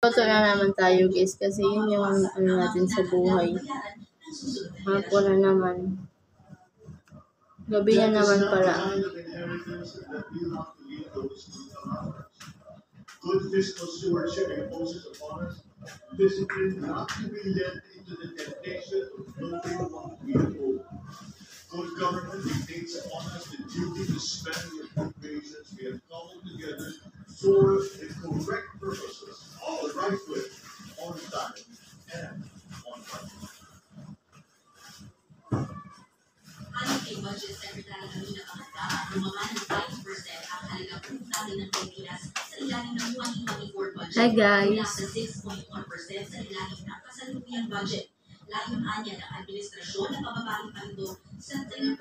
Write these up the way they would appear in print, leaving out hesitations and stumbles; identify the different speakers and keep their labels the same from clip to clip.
Speaker 1: Totoo na naman tayo guys kasi yun yung ano natin sa buhay. Hapon na naman. Gabi na naman pala.
Speaker 2: Good fiscal stewardship imposes upon us discipline not to be led into the temptation of building what we owe. Good government dictates upon us the duty to spend the appropriations we have cobbled together for the correct purposes, all the right way, on time, and on budget.
Speaker 3: Ayon kay Budget Secretary Amina Pangatama, bumaba ng 5% ang halagang utang ng Pilipinas sa ilalim ng 2024 budget.
Speaker 1: Hi guys!
Speaker 3: Mula sa 6.1% sa ilalim ng kasalukuyang budget. Layunan niya ng administrasyon na pababain pa ito sa 3%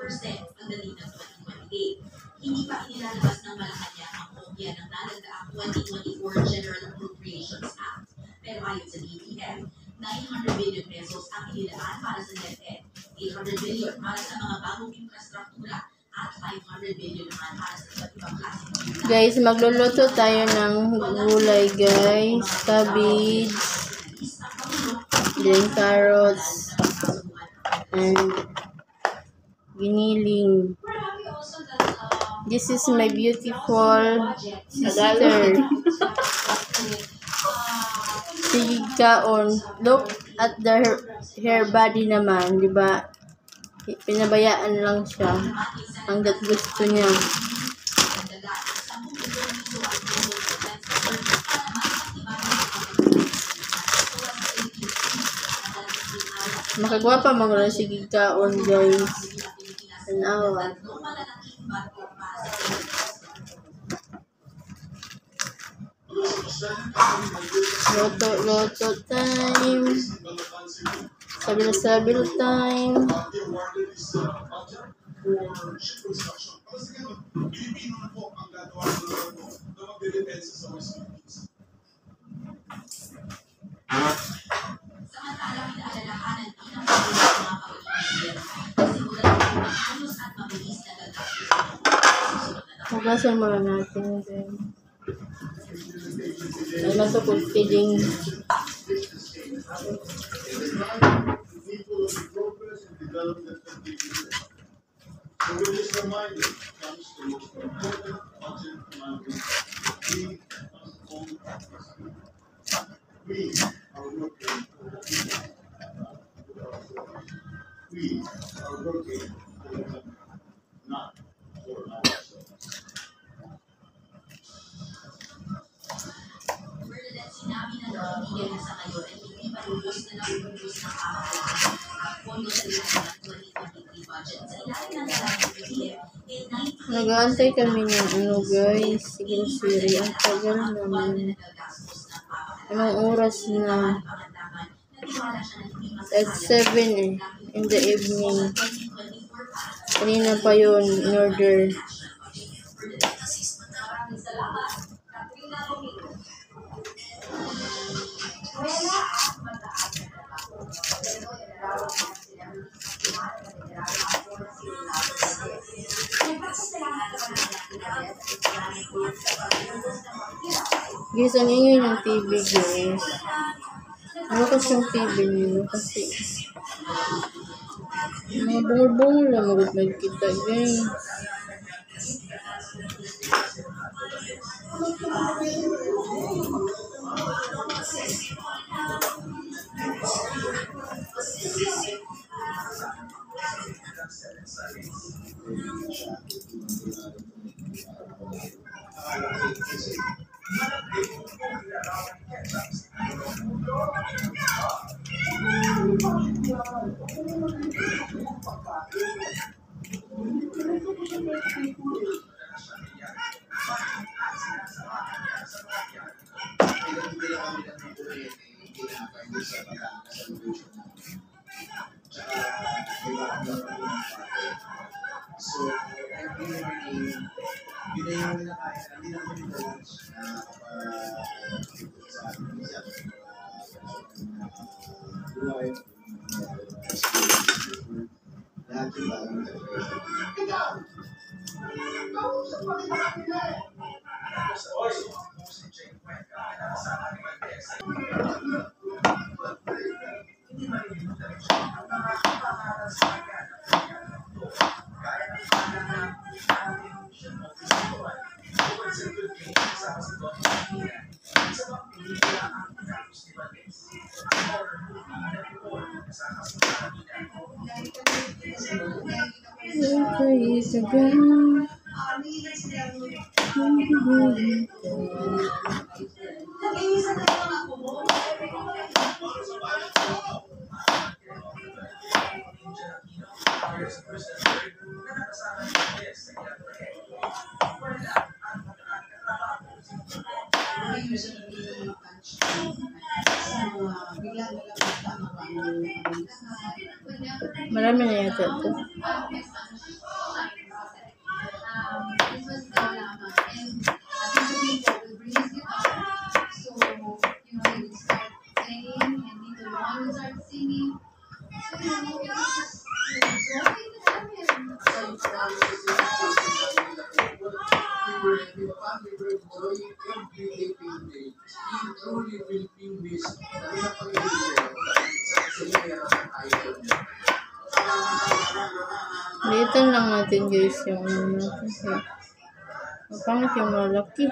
Speaker 3: pagdating ng 2028. Hindi pa inilalabas ng Malacanang ang kopya ng nalagdaang 2024 General Appropriations Act. Pero ayon sa DBM, 900 billion pesos ang inilaan para sa DepEd, 800 billion para sa mga bagong infrastruktura, at 500 billion naman para sa iba't ibang klaseng inilaan.
Speaker 1: Guys, magluluto tayo ng gulay guys. Cabbage, then carrots, and giniling. This is my beautiful sister. Sigikaon. Look at her body naman, di ba? Pinabayaan lang siya hanggat gusto niya. Makagwapa mga sigikaon guys. Tanawa. Loto time. Sabil time.
Speaker 3: Samantalang inaalalahanan din ang mga pag-iingat kasi mula ng ayos at mabilis na gagastos.
Speaker 1: Hugasan muna natin din. Ay matupod feeding.
Speaker 2: So with this reminder comes the most important budget commandment we must own we are working for the people. We are working for the country, not for ourselves.
Speaker 3: Bernadette, sinabi na ng kaibigan na sa ngayon ay hindi palubos na nauubos ng pamahalaan ang pondo sa ilalim ng 2023 budget. Sa ilalim ng dalawang BBM,
Speaker 1: Nag-aantay kami ng ano guys. Sige siri. Ang tagal naman. Anong oras na? At 7 in the evening. Kanina pa yun in order. Guys, ang ingay ng TV guys. Ano kasi yung TV nyo? Kasi mga bungol-bungol lang magkita guys.
Speaker 4: So, every morning, yun na yung nakaya, hindi na kami lunch na sa buhay. Lahat yung bagong nag-present. Ikaw! Ikaw sa pagkakakilay! Sa oy, sa checkpoint ka, kasama ni Magdes. Hindi malilimutan rin siya ang mga kapangalan sa kanya ng kanyang mundo. Gaya ng pangalan ng ating Mission Office Boy, bukod sa good game kasama si Don Martina, isa pang pelikula ang tinapos ni Valdez. Ang horror movie na Before kasama si Martina.
Speaker 1: Marami na yata ito. Liitan lang natin guys yung ano natin. Mapangit yung malaki.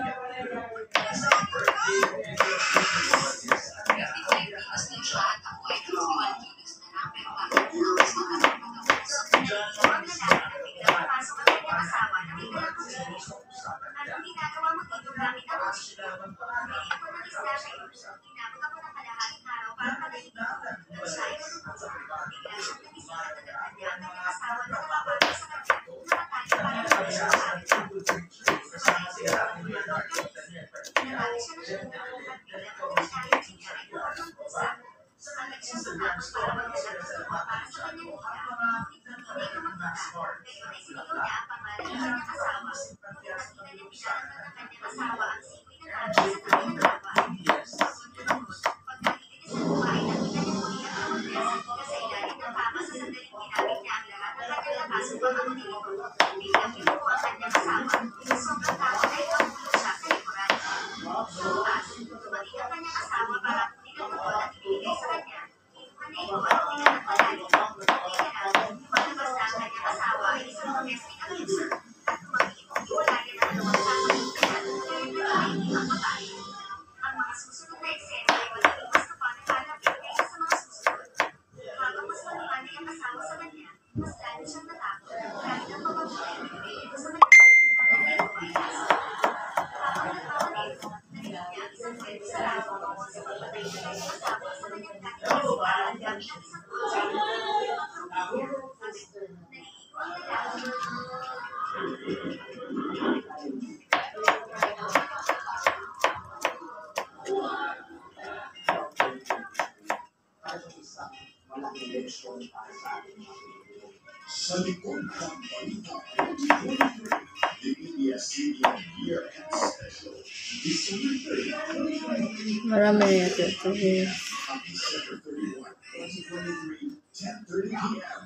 Speaker 2: Sa likod ng balita 2023, ABS-CBN Year-End Special, December 30,
Speaker 1: Marami na yata ito guys.
Speaker 2: on December 31, 2023, 10:30 p.m.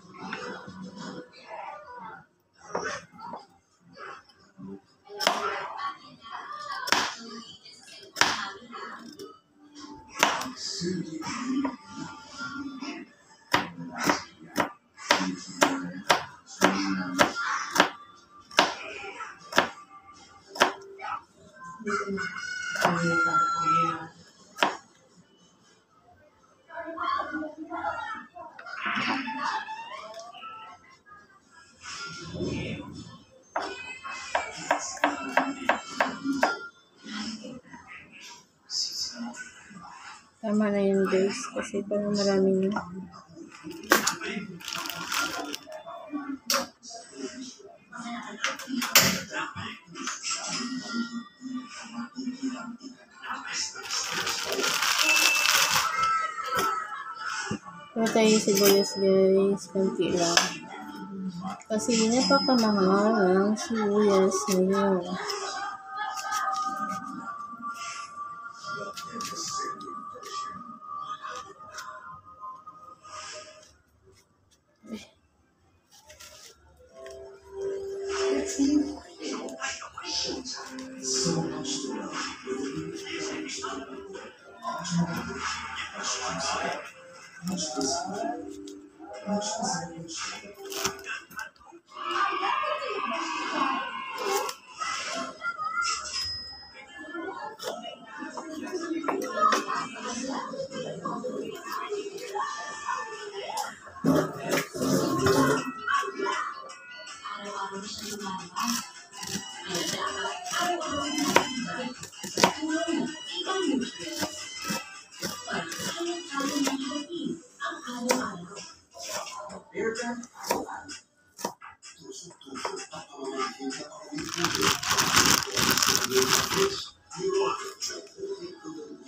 Speaker 2: Sugi.
Speaker 1: Tama na yun guys. Kasi parang marami na. Pero tayo sibuyas guys. Kunti lang. Kasi napakamahal ang sibuyas ngayon.
Speaker 2: So much to know.
Speaker 3: Araw-araw na siya lumalabas. Kaya dapat araw-araw na tulong ng ibang nutrients. Pagkakaya-kaya ng hapin ang araw-araw.
Speaker 4: Beer brand araw-araw. Tusok-tusok at pamamagitan sa pamamagitan.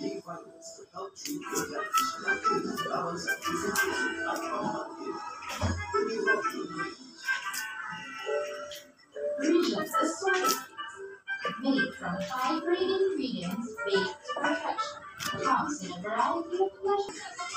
Speaker 4: vitamins to help treat your diabetes. Balance of nutrition at pamamagitan.
Speaker 3: Regions assorted. Made from 5 great ingredients baked to perfection. Comes in a variety of pleasures.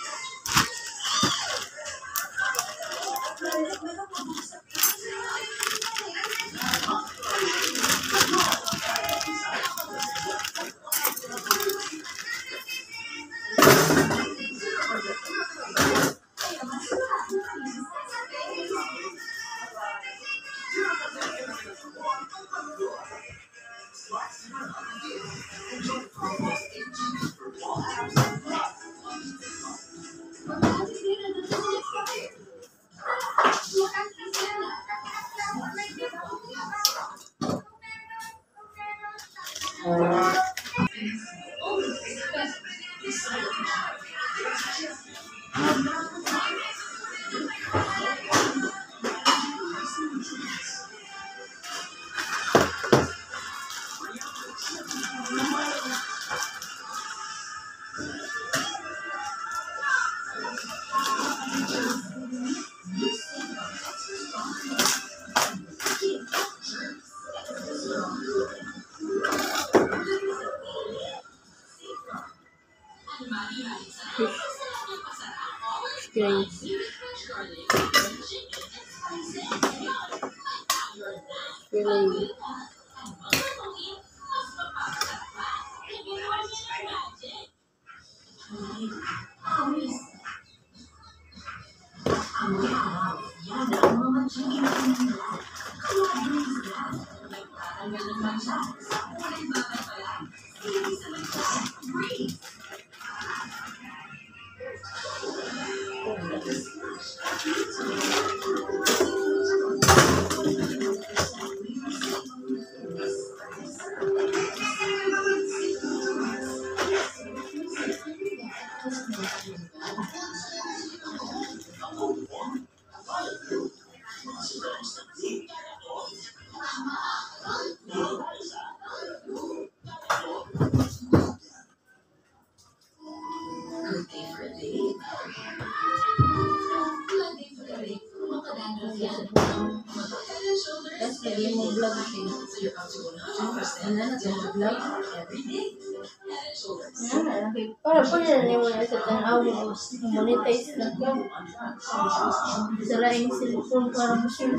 Speaker 1: Really.
Speaker 3: Good day for a day. Good day for a day. Makadandros yan.
Speaker 1: Tapos lagyan mo vlog siya.
Speaker 3: So you're up to 100%
Speaker 1: Ano na sa vlog?
Speaker 3: every day. Head and shoulders.
Speaker 1: Para po yan mo na sa tanaw mo. Monetize na ka. Sa laing cellphone para mo siya.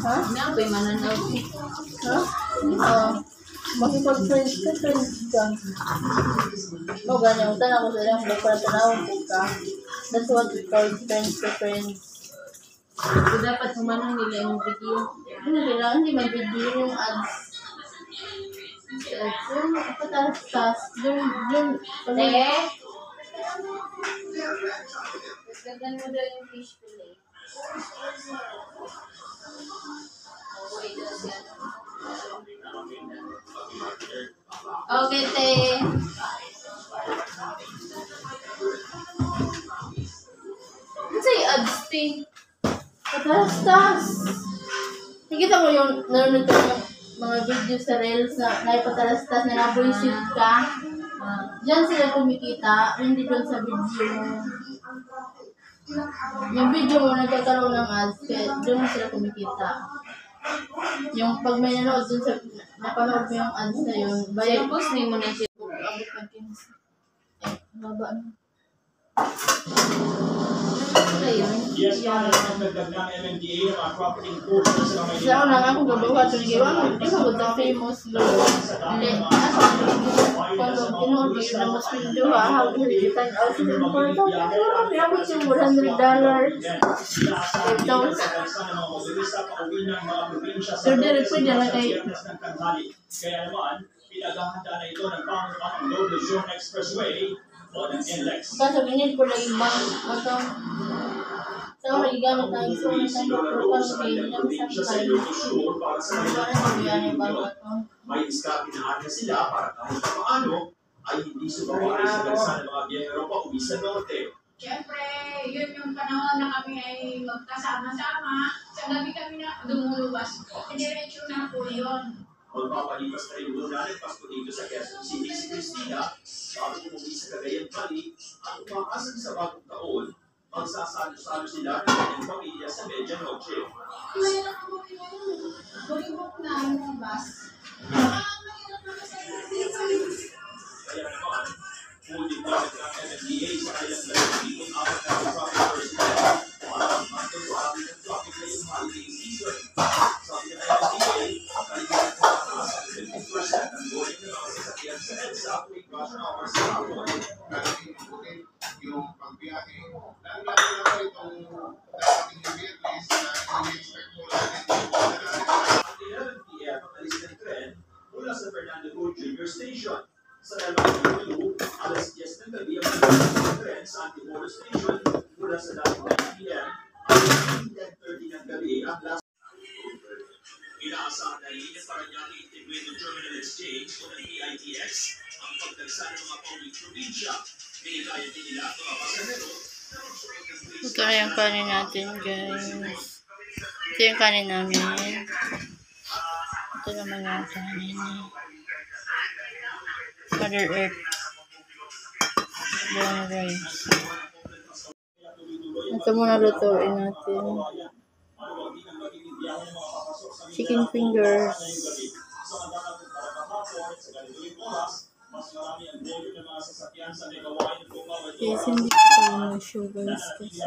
Speaker 1: Ha? Napay mananaw. Ha? Makipag-friends ka. No, ganyan. Tanong ko sa ilang vlog para tanawin ko ka. That's what we call friends to friends. So, dapat sumanong nila yung video. Kailangan hindi may video yung ads. Yung patas-tas. Yung gagawin mo daw yung fish fillet. Okay, te. Ano sa'yo ads, te? Patas-tas. Nakita mo yung nanonood ka ng mga video sa Reels na naipatalastas na nabuisit ka. Diyan sila kumikita, hindi doon sa video mo. Yung video mo nagkakaroon ng ads, kaya doon sila kumikita. Yung pag may nanood doon sa, napanood mo yung ads na yun, bayad.
Speaker 5: Post name mo na siya.
Speaker 1: Abot ng 15. Baba na. Ayun.
Speaker 5: Yes,
Speaker 1: Yan.
Speaker 5: ang nagdag ng MMDA ng mga property portion sa mga
Speaker 1: Kasi ako lang ako gabawa ito. Gawa mo, di ba ba famous lord? Hindi, kung kinuha ko yun na mas window ha, how to return out sa importo. Pero kami ako yung $100. 5,000. So, dire pwede na kay
Speaker 5: Kaya naman, pinaghahandaan na ito ng Panginoon ng Lord Luzon Expressway o ng NLEX.
Speaker 1: kaso binil ko lang ibang ito. So, nagigamit na yung sunan ng doktor kasi hindi na masakay.
Speaker 5: Para sa
Speaker 1: Ano na nagyan yung ibang ito.
Speaker 5: may iskapinaan na sila para kahit paano ay hindi sumawari sa bansa ng mga biyahero pa uwi sa norte.
Speaker 6: Siyempre, yun yung panahon na kami ay magkasama-sama. Sa gabi kami na dumulubas. Diretso na po yun.
Speaker 5: Magpapalipas na rin muna ng Pasko dito sa Quezon City si Cristina bago umuwi sa Cagayan Valley at umaasan sa bagong taon. Magsasalo-salo sila ng kanyang pamilya sa medianoche.
Speaker 6: Mahirap po yun. Bulibok na yung bus. Mahirap na sa
Speaker 5: Kaya naman, full deployment ng MMDA sa kanilang lalagiging apat na traffic personnel para magmanto sa ating ng traffic ngayong holiday season. Sabi ng MMDA, kalimutan sa mataas at 50% ang boarding ng mga sasakyan sa EDSA tuwing rush hours sa hapon.
Speaker 2: Yung pagbiyahe. Lalo na po itong dating Biyernes na ini-expect mo natin.
Speaker 5: At 11 p.m. ang alis ng tren mula sa Fernando Go Junior Station. Sa L2, alas 10 ng gabi ang alis ng tren sa Antipolo Station mula sa dating 9 p.m. at 10:30 ng gabi ang last. Inaasahan na rin para niya Integrated Terminal Exchange o ng PITX ang pagdagsa ng mga pauwing probinsya. Binigayad din nila ang mga pasahero na magsuot ng face
Speaker 1: Ito na yung kanin natin, guys. Ito yung kanin namin. Ito naman yung kanin ni Mother Earth. Brown rice. Ito muna lutuin natin. Chicken fingers. Yes, hindi ko pa yung show, guys. Kasi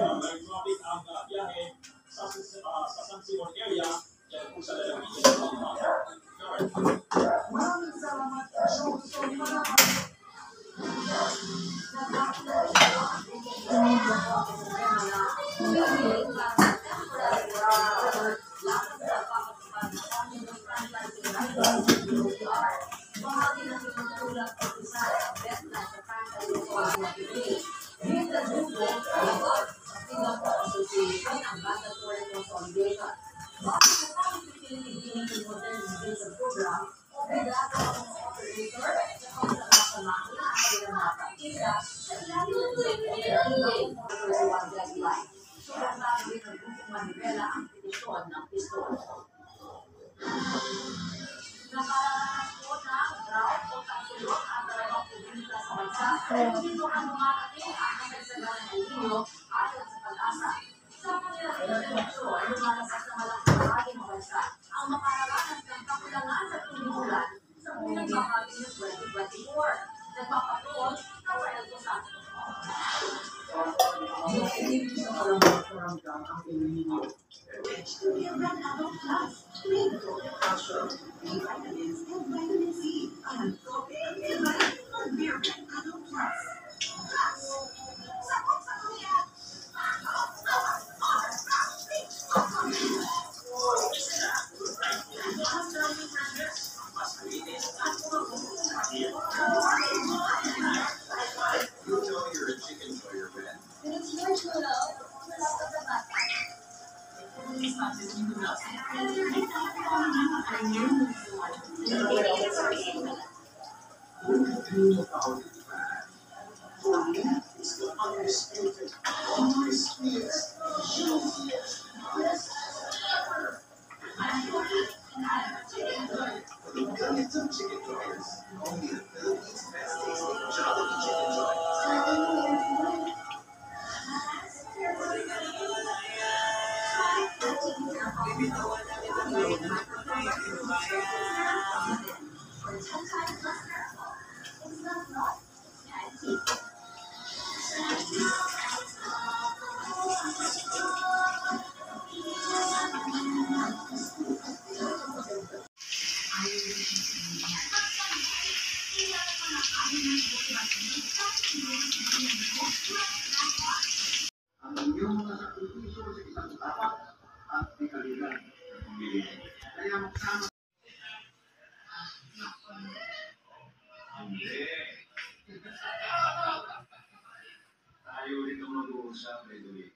Speaker 4: Kaya magsama. Hindi. Tayo ulit ang mag-uusap, Edwin.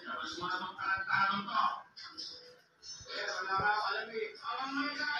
Speaker 4: Labas mo na itong karantarong to. Wala ka alam eh. Alam mo yun